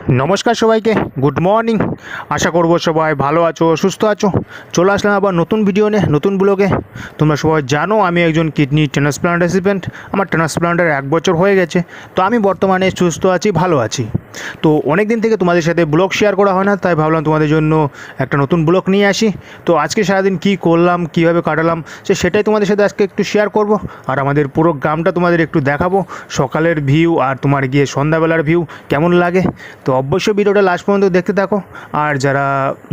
নমস্কার সবাইকে, good morning. আশা করব সবাই ভালো আছো, সুস্থ আছো। চলে আসলাম আবার নতুন ভিডিও নিয়ে, নতুন ব্লগে। তোমরা সবাই জানো আমি একজন কিডনি ট্রান্সপ্লান্ট রেসিপিয়েন্ট। আমার ট্রান্সপ্লান্টের 1 বছর হয়ে গেছে। তো আমি বর্তমানে সুস্থ আছি, ভালো আছি। তো অনেক দিন থেকে তোমাদের সাথে ব্লগ শেয়ার করা হয় না, তাই ভাবলাম তোমাদের জন্য একটা নতুন ব্লগ নিয়ে আসি। তো আজকে সারাদিন কী করলাম, কীভাবে কাটালাম, সেটাই তোমাদের সাথে আজকে একটু শেয়ার করব। আর আমাদের পুরো গ্রামটা তোমাদের একটু দেখাবো, সকালের ভিউ আর তোমার গিয়ে সন্ধ্যাবেলার ভিউ কেমন লাগে। তো অবশ্যই ভিডিওটা লাস্ট পর্যন্ত দেখতে থাকো। আর যারা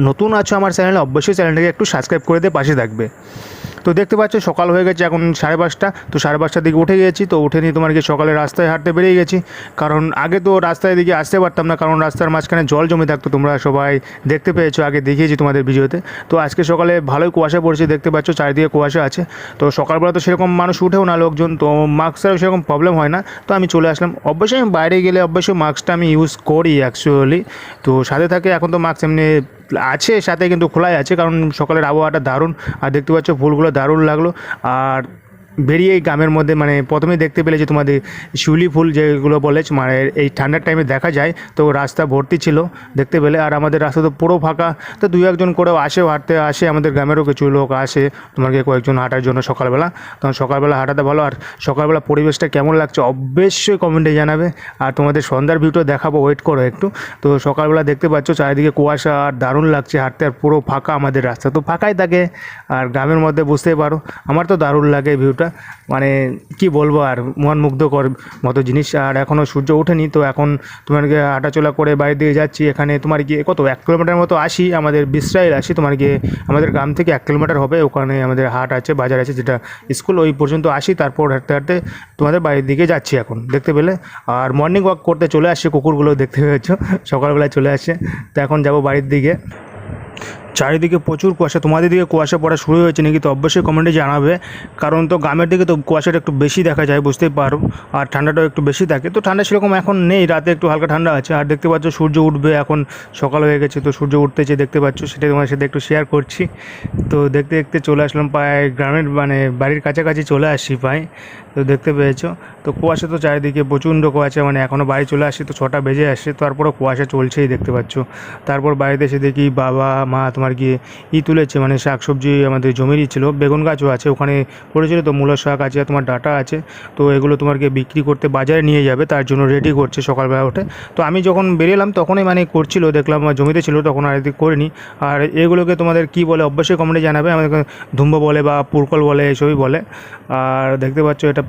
নতুন আছো আমার চ্যানেলে, অবশ্যই চ্যানেলটাকে একটু সাবস্ক্রাইব করে দিয়ে পাশে থাকবে। তো দেখতে পাচ্ছ সকাল হয়ে গেছে, এখন 5:30। তো 5:30টার দিকে উঠে গেছি। তো উঠে নিয়ে তোমার গিয়ে সকালে রাস্তায় হাঁটতে বেরিয়ে গেছি। কারণ আগে তো রাস্তায় দিকে আসতে পারতাম না, কারণ রাস্তার মাঝখানে জল জমে থাকতো। তোমরা সবাই দেখতে পেয়েছো, আগে দেখিয়েছি তোমাদের ভিডিওতে। তো আজকে সকালে ভালোই কুয়াশা পড়ছে, দেখতে পাচ্ছ চারিদিকে কুয়াশা আছে। তো সকালবেলা তো সেরকম মানুষ উঠেও না লোকজন, তো মাস্কেরও সেরকম প্রবলেম হয় না। তো আমি চলে আসলাম। অবশ্যই আমি বাইরে গেলে অবশ্যই মাস্কটা আমি ইউজ করি অ্যাকচুয়ালি। তো সাথে থাকে, এখন তো মাস্ক এমনি আছে সাথে, কিন্তু খোলাই আছে, কারণ সকালের আবহাওয়াটা দারুণ। আর দেখতে পাচ্ছ ফুলগুলো দারুণ লাগলো। আর বেরিয়ে এই গ্রামের মধ্যে মানে প্রথমেই দেখতে পেলে যে তোমাদের শিউলি ফুল যেগুলো বলে, মানে এই ঠান্ডার টাইমে দেখা যায়। তো রাস্তা ভর্তি ছিল দেখতে পেলে। আর আমাদের রাস্তা তো পুরো ফাঁকা। তো 2-1 করেও আসে, হাঁটতে আসে, আমাদের গ্রামেরও কিছু লোক আসে তোমাকে কয়েকজন হাঁটার জন্য সকালবেলা। তখন সকালবেলা হাঁটাতে ভালো। আর সকালবেলা পরিবেশটা কেমন লাগছে অবশ্যই কমেন্টে জানাবে। আর তোমাদের সন্ধ্যার ভিউটা দেখাবো, ওয়েট করো একটু। তো সকালবেলা দেখতে পাচ্ছ চারিদিকে কুয়াশা, আর দারুণ লাগছে হাঁটতে। আর পুরো ফাঁকা, আমাদের রাস্তা তো ফাঁকাই থাকে। আর গ্রামের মধ্যে বুঝতেই পারো, আমার তো দারুণ লাগে ভিউটা। মানে কি বলবো, আর মন মুগ্ধকর মতো জিনিস। আর এখনও সূর্য ওঠেনি। তো এখন তোমার গিয়ে হাঁটাচলা করে বাইরের দিকে যাচ্ছি। এখানে তোমার গিয়ে কত 1 কিলোমিটার মতো আসি, আমাদের বিশ্রাইল আসি। তোমার গিয়ে আমাদের গ্রাম থেকে 1 কিলোমিটার হবে, ওখানে আমাদের হাট আছে, বাজার আছে, যেটা স্কুল, ওই পর্যন্ত আসি। তারপর হাঁটতে হাঁটতে তোমাদের বাড়ির দিকে যাচ্ছি এখন দেখতে পেলে। আর মর্নিং ওয়াক করতে চলে আসছে, কুকুরগুলো দেখতে পেয়েছো সকালবেলায় চলে আসছে। তো এখন যাব বাড়ির দিকে। চারিদিকে প্রচুর কুয়াশা। তোমাদের দিকে কুয়াশা পড়া শুরু হয়েছে নাকি তো অবশ্যই কমেন্টে জানাবে। কারণ তো গ্রামের দিকে তো কুয়াশাটা একটু বেশি দেখা যায়, বুঝতেই পারো। আর ঠান্ডাটাও একটু বেশি থাকে। তো ঠান্ডা সেরকম এখন নেই, রাতে একটু হালকা ঠান্ডা আছে। আর দেখতে পাচ্ছ সূর্য উঠবে, এখন সকাল হয়ে গেছে। তো সূর্য উঠতেছে দেখতে পাচ্ছ, সেটাই তোমার সাথে একটু শেয়ার করছি। তো দেখতে দেখতে চলে আসলাম প্রায় গ্রামের, মানে বাড়ির কাছাকাছি চলে আসছি প্রায়। তো দেখতে পেয়েছো তো কুয়াশা তো চারিদিকে প্রচণ্ড কুয়াশা, মানে এখনও বাড়ি চলে আসছি তো 6টা বেজে আসছে। তারপরও কুয়াশা চলছেই দেখতে পাচ্ছ। তারপর বাড়িতে এসে দেখি বাবা মা তোমার গিয়ে তুলেছে, মানে শাকসবজি আমাদের জমিরই ছিল, বেগুন গাছও আছে ওখানে করেছিল। তো মূলো শাক আছে, তোমার ডাঁটা আছে। তো এগুলো তোমাকে বিক্রি করতে বাজারে নিয়ে যাবে, তার জন্য রেডি করছে সকালবেলা উঠে। তো আমি যখন বেরিয়েলাম তখনই মানে করছিল, দেখলাম আমার জমিতে ছিল, তখন আর এদিকে করিনি। আর এগুলোকে তোমাদের কি বলে অবশ্যই কমেন্টে জানাবে। আমাদের ধুম্ব বলে বা পুরকল বলে, এসবই বলে। আর দেখতে পাচ্ছ এটা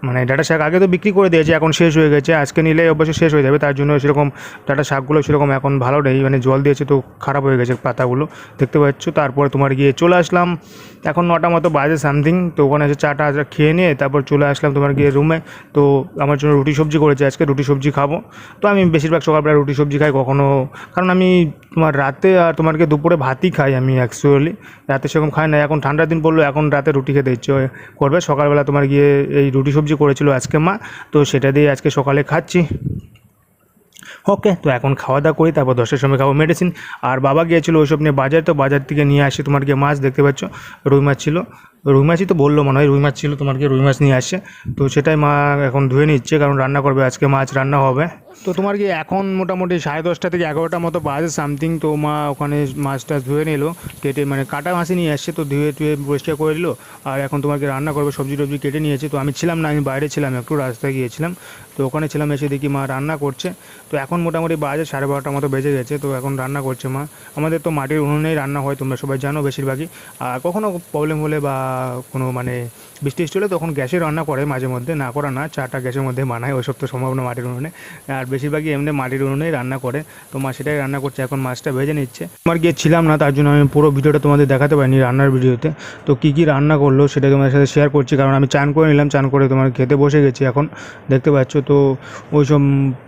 মানে ডাঁটা শাক আগে তো বিক্রি করে দিয়েছে, এখন শেষ হয়ে গেছে। আজকে নিলে অবশ্যই শেষ হয়ে যাবে, তার জন্য সেরকম ডাঁটা শাকগুলো সেরকম এখন ভালো নেই, মানে জল দিয়েছে তো খারাপ হয়ে গেছে পাতাগুলো দেখতে পাচ্ছ। তারপর তোমার গিয়ে চলে আসলাম, এখন 9টা মতো বাজে সামথিং। তো ওখানে এসে চাটা খেয়ে নিয়ে তারপর চলে আসলাম তোমার গিয়ে রুমে। তো আমার জন্য রুটি সবজি করেছে আজকে, রুটি সবজি খাবো। তো আমি বেশিরভাগ সকালবেলা রুটি সবজি খাই কখনো, কারণ আমি তোমার রাতে আর তোমার গিয়ে দুপুরে ভাতই খাই আমি অ্যাকচুয়ালি। রাতে সেরকম খাই না, এখন ঠান্ডার দিন পড়লো, এখন রাতে রুটি খেতে ইচ্ছে করবে। সকালবেলা তোমার গিয়ে এই রুটি সবজি করেছিল আজকে মা, তো সেটা দিয়ে আজকে সকালে খাচ্ছি। ওকে, তো এখন খাওয়া দাওয়া করি, তারপর 10টার সময় খাবো মেডিসিন। আর বাবা গিয়েছিলো ওইসব নিয়ে বাজার, তো বাজার থেকে নিয়ে আসি তোমার গিয়ে মাছ, দেখতে পাচ্ছ রুই মাছ ছিল। রুই মাছই তো বললো মনে হয়, রুই মাছ ছিল, তোমার গিয়ে রুই মাছ নিয়ে আসছে। তো সেটাই মা এখন ধুয়ে নিচ্ছে, কারণ রান্না করবে আজকে, মাছ রান্না হবে। তো তোমার কি এখন মোটামুটি 10:30 থেকে 11টা মতো বাজে সামথিং। তো মা ওখানে মাছটা ধুয়ে নিল, কেটে মানে কাটা মাছই নিয়ে আসছে। তো ধুয়ে পরিষ্কার করে দিল। আর এখন তোমাকে রান্না করবে, সবজি টবজি কেটে নিয়েছে। তো আমি ছিলাম না, আমি বাইরে ছিলাম, একটু রাস্তায় গিয়েছিলাম। তো ওখানে ছিলাম, এসে দেখি মা রান্না করছে। তো এখন মোটামুটি বাজে 12:30 মতো বেজে গেছে। তো এখন রান্না করছে মা। আমাদের তো মাটির উনুনেই রান্না হয়, তোমরা সবাই জানো বেশিরভাগই। আর কখনও প্রবলেম হলে বা কোনো মানে বৃষ্টি হলে তখন গ্যাসে রান্না করে মাঝে মধ্যে, না করা না, চাটা গ্যাসের মধ্যে বানায়, ওইসব তো সম্ভব না মাটির উনুনে। আর বেশিরভাগই এমনি মাটির উনুনেই রান্না করে। তো মা সেটাই রান্না করছে, এখন মাছটা ভেজে নিচ্ছে। আমার গিয়েছিলাম না, তার জন্য আমি পুরো ভিডিওটা তোমাদের দেখাতে পারিনি রান্নার ভিডিওতে। তো কী কী রান্না করলো সেটা তোমাদের সাথে শেয়ার করছি, কারণ আমি চান করে নিলাম, চান করে তোমার খেতে বসে গেছি এখন দেখতে পাচ্ছ। তো ওইসব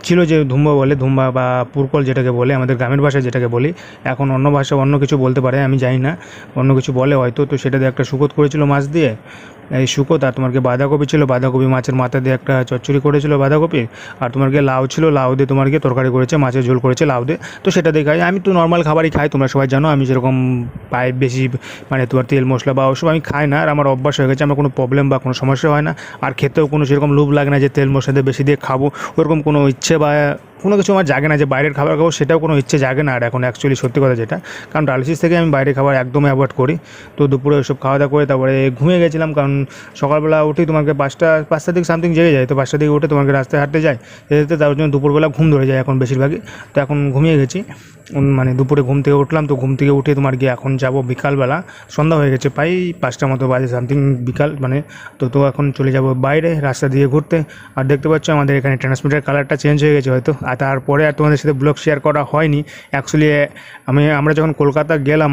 ছিল যে ধুম্বা বলে, ধুম্বা বা পুরকল যেটাকে বলে আমাদের গ্রামের ভাষায় যেটাকে বলি, এখন অন্য ভাষা অন্য কিছু বলতে পারে, আমি জানি না, অন্য কিছু বলে হয়তো। তো সেটা দিয়ে একটা শুকোত করেছিল মাছ দিয়ে, এই শুকোত। আর তোমার বাঁধাকপি ছিল, বাঁধাকপি মাছের মাথা দিয়ে একটা চচ্চড়ি করেছিল বাঁধাকপি। আর তোমার লাউ ছিল, লাউ দিয়ে তোমার তরকারি করেছে, মাছের ঝোল করেছে লাউ দিয়ে। তো সেটা দিয়ে খাই। আমি তো নর্মাল খাবারই খাই, তোমরা সবাই জানো। আমি যেরকম পাই বেশি মানে তোমার তেল মশলা বা ওসব আমি খাই না। আর আমার অভ্যাস হয়ে গেছে, আমার কোনো প্রবলেম বা কোনো সমস্যা হয় না। আর খেতেও কোনো সেরকম লোভ লাগে না যে তেল মশলা দিয়ে বেশি দিয়ে খাবো, ওরকম কোনো ইচ্ছে বা কোনো কিছু আমার জাগে না যে বাইরের খাবার খাবো, সেটাও কোনো ইচ্ছে জাগে না আর এখন অ্যাকচুয়ালি সত্যি কথা যেটা, কারণ ডায়ালিসিস থেকে আমি বাইরের খাবার একদমই অ্যাভয়েড করি। তো দুপুরে ওইসব খাওয়া দাওয়া করে তারপরে ঘুমিয়ে গেছিলাম, কারণ সকালবেলা উঠেই তোমাকে পাঁচটার দিকে সামথিং জেগে যায়, তো 5টার দিকে উঠে তোমাকে রাস্তায় হাঁটতে যায়, যেতে তার জন্য দুপুরবেলা ঘুম ধরে যায় এখন বেশিরভাগই। তো এখন ঘুমিয়ে গেছি, মানে দুপুরে ঘুম থেকে উঠলাম, তো ঘুম থেকে উঠে তোমার গিয়ে এখন যাব বিকালবেলা, সন্ধ্যা হয়ে গেছে প্রায় 5টার মতো বাজে সামথিং বিকাল, মানে তো এখন চলে যাব বাইরে রাস্তা দিয়ে ঘুরতে। আর দেখতে পাচ্ছ আমাদের এখানে ট্রান্সমিটার কালারটা চেঞ্জ হয়ে গেছে হয়তো, আর তারপরে আর তোমাদের সাথে ব্লগ শেয়ার করা হয়নি অ্যাকচুয়ালি। আমরা যখন কলকাতা গেলাম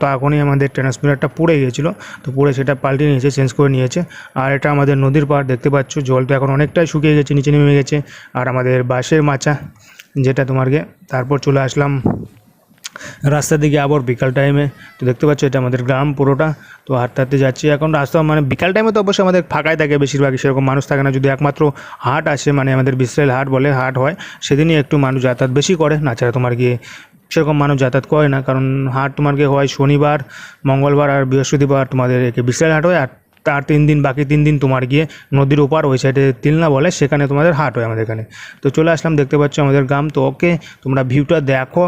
তখনই আমাদের ট্রান্সমিটারটা পুড়ে গিয়েছিলো, তো পুড়ে সেটা পাল্টে নিয়েছে, চেঞ্জ করে নিয়েছে। আর এটা আমাদের নদীর পাড়, দেখতে পাচ্ছ জল তো এখন অনেকটাই শুকিয়ে গেছে, নিচে নেমে গেছে। আর আমাদের বাঁশের মাচা যেটা তোমাকে, তারপর চলে আসলাম রাস্তার দিকে আবার বিকাল টাইমে। তো দেখতে পাচ্ছ এটা আমাদের গ্রাম পুরোটা। তো হাঁটতে হাঁটতে যাচ্ছি এখন রাস্তা, মানে বিকাল টাইমে তো অবশ্যই আমাদের ফাঁকাই থাকে, বেশিরভাগই সেরকম মানুষ থাকে না, যদি একমাত্র হাট আসে, মানে আমাদের বিশ্রাইল হাট বলে হাট হয়, সেদিনই একটু মানুষ যাতায়াত বেশি করে, না ছাড়া তোমার গিয়ে সেরকম মানুষ যাতায়াত করে না। কারণ হাট তোমার গিয়ে হয় শনিবার, মঙ্গলবার আর বৃহস্পতিবার তোমাদের একে বিশ্রাইল হাট হয়, আর তার 3 দিন বাকি 3 দিন তোমার গিয়ে নদীর ওপার ওই সাইডে তিলনা বলে, সেখানে তোমাদের হাট হয় আমাদের এখানে। তো চলে আসলাম, দেখতে পাচ্ছ আমাদের গ্রাম। তো ওকে, তোমরা ভিউটা দেখো,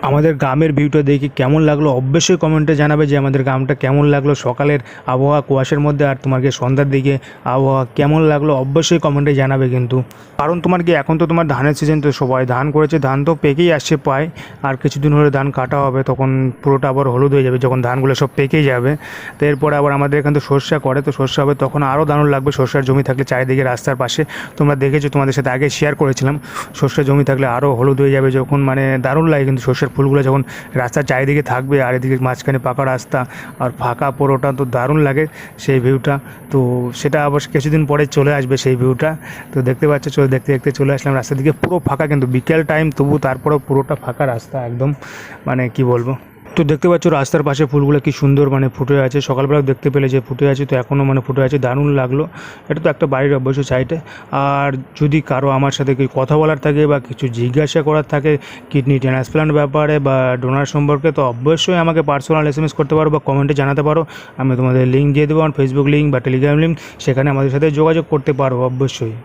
আমাদের গ্রামের ভিউটা দেখি কেমন লাগলো অবশ্যই কমেন্টে জানাবে যে আমাদের গ্রামটা কেমন লাগলো, সকালের আবহাওয়া কুয়াশার মধ্যে, আর তোমার গিয়ে সন্ধ্যার দিকে আবহাওয়া কেমন লাগলো অবশ্যই কমেন্টে জানাবে কিন্তু। কারণ তোমার কি এখন তো তোমার ধানের সিজন, তো সবাই ধান করেছে, ধান তো পেকেই আসছে প্রায়, আর কিছুদিন হলে ধান কাটা হবে, তখন পুরোটা আবার হলুদ হয়ে যাবে যখন ধানগুলো সব পেকেই যাবে। তো এরপরে আবার আমাদের এখানে তো সর্ষা করে, তো সর্ষা হবে তখন আরও দারুণ লাগবে। সর্ষার জমি থাকলে চারিদিকে রাস্তার পাশে, তোমরা দেখেছো, তোমাদের সাথে আগে শেয়ার করেছিলাম, সর্ষার জমি থাকলে আরও হলুদ হয়ে যাবে যখন, মানে দারুণ লাগে কিন্তু সর্ষার ফুলগুলো যখন রাস্তার চারিদিকে থাকবে, আর এদিকে মাঝখানে পাকা রাস্তা আর ফাঁকা পুরোটা, তো দারুণ লাগে সেই ভিউটা। তো সেটা আবার কিছুদিন পরে চলে আসবে সেই ভিউটা। তো দেখতে পাচ্ছ, দেখতে দেখতে চলে আসলাম রাস্তার দিকে, পুরো ফাঁকা কিন্তু বিকেল টাইম, তবু তারপরেও পুরোটা ফাঁকা রাস্তা একদম, মানে কি বলবো। তো দেখতে পাচ্ছ রাস্তার পাশে ফুলগুলো কি সুন্দর মানে ফুটে আছে, সকালবেলা দেখতে পেলে যে ফুটে আছে, তো এখনও মানে ফুটে আছে, দারুণ লাগলো। এটা তো একটা বাড়ির অবশ্যই সাইডে। আর যদি কারো আমার সাথে কি কথা বলার থাকে বা কিছু জিজ্ঞাসা করার থাকে কিডনি ট্রান্সপ্লান্ট ব্যাপারে বা ডোনার সম্পর্কে, তো অবশ্যই আমাকে পার্সোনাল SMS করতে পারো বা কমেন্টে জানাতে পারো। আমি তোমাদের লিঙ্ক দিয়ে দেবো, আমার ফেসবুক লিঙ্ক বা টেলিগ্রাম লিঙ্ক, সেখানে আমাদের সাথে যোগাযোগ করতে পারো অবশ্যই।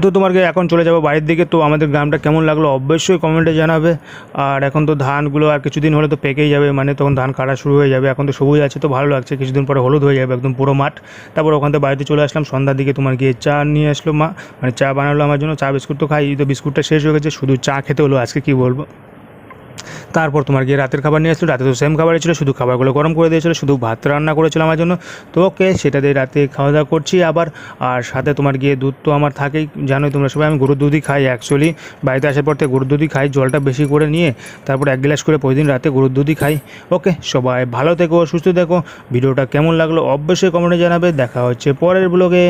তো তোমাকে এখন চলে যাবো বাড়ির দিকে। তো আমাদের গ্রামটা কেমন লাগলো অবশ্যই কমেন্টে জানাবে। আর এখন তো ধানগুলো আর কিছুদিন হলে তো পেকেই যাবে, মানে তখন ধান কাটা শুরু হয়ে যাবে। এখন তো সবুজ আছে, তো ভালো লাগছে, কিছুদিন পরে হলুদ হয়ে যাবে একদম পুরো মাঠ। তারপর ওখান থেকে বাড়িতে চলে আসলাম, সন্ধ্যার দিকে তোমার গিয়ে চা নিয়ে আসলো মা, মানে চা বানালো আমার জন্য। চা বিস্কুট তো খাই, তো বিস্কুটটা শেষ হয়ে গেছে, শুধু চা খেতে হলো আজকে, কী বলবো। তারপর তোমার গিয়ে রাতের খাবার নিয়ে আসলো, রাতে তো সেম খাবারই ছিল, শুধু খাবারগুলো গরম করে দিয়েছিলো, শুধু ভাত রান্না করেছিল আমার জন্য। তো ওকে, সেটা দিয়ে রাতে খাওয়া দাওয়া করছি আবার। আর সাথে তোমার গিয়ে দুধ তো আমার থাকেই, জানোই তোমরা সবাই, আমি গরুর দুধই খাই অ্যাকচুয়ালি। বাড়িতে আসার পর থেকে গরুর দুধই খাই, জলটা বেশি করে নিয়ে তারপর 1 গ্লাস করে প্রতিদিন রাতে গরুর দুধই খাই। ওকে, সবাই ভালো থেকো, সুস্থ থেকো। ভিডিওটা কেমন লাগলো অবশ্যই কমেন্টে জানাবে। দেখা হচ্ছে পরের ব্লগে।